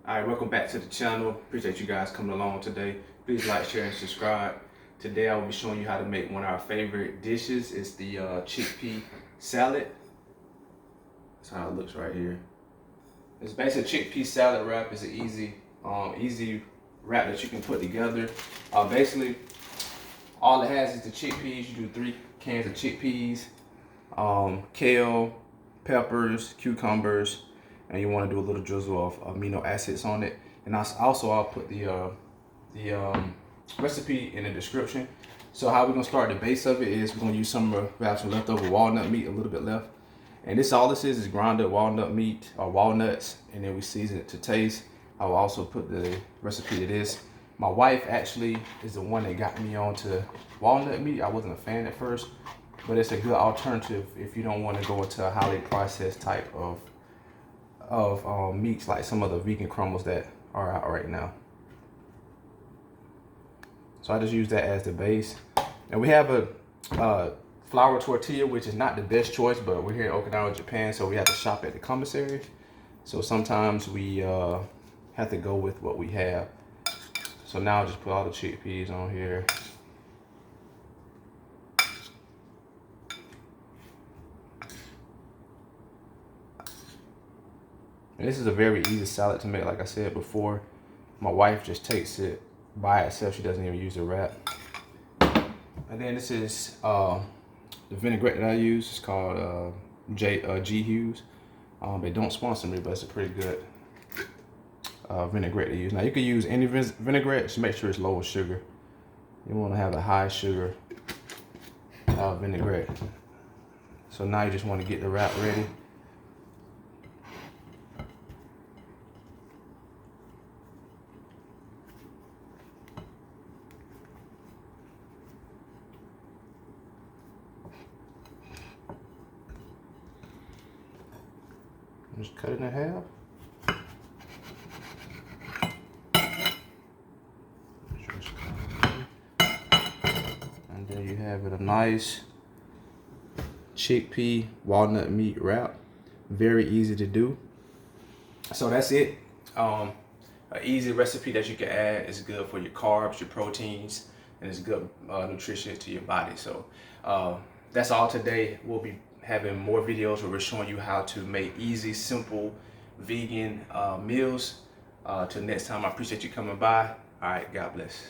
Alright, welcome back to the channel. Appreciate you guys coming along today. Please like, share, and subscribe. Today I will be showing you how to make one of our favorite dishes. It's the chickpea salad. That's how it looks right here. It's basically chickpea salad wrap. It's an easy wrap that you can put together. Basically, all it has is the chickpeas. You do 3 cans of chickpeas, kale, peppers, cucumbers, and you want to do a little drizzle of amino acids on it. And I'll put the recipe in the description. So how we're gonna start the base of it is we're gonna use we have some leftover walnut meat, a little bit left. And all this is ground up walnut meat or walnuts, and then we season it to taste. I will also put the recipe to this. My wife actually is the one that got me onto walnut meat. I wasn't a fan at first, but it's a good alternative if you don't want to go into a highly processed type of meats like some of the vegan crumbles that are out right now. So I just use that as the base. And we have a flour tortilla, which is not the best choice, but we're here in Okinawa, Japan, so we have to shop at the commissary. So sometimes we have to go with what we have. So now I'll just put all the chickpeas on here. And this is a very easy salad to make, like I said before. My wife just takes it by itself. She doesn't even use the wrap. And then this is the vinaigrette that I use. It's called G Hughes. They don't sponsor me, but it's a pretty good vinaigrette to use. Now you can use any vinaigrette, just make sure it's low in sugar. You want to have a high sugar vinaigrette. So now you just want to get the wrap ready. Just cut it in half. And there you have it, a nice chickpea walnut meat wrap. Very easy to do. So that's it. An easy recipe that you can add. It's good for your carbs, your proteins, and it's good nutrition to your body. So that's all today. We'll be having more videos where we're showing you how to make easy, simple, vegan meals. Till next time, I appreciate you coming by. All right, God bless.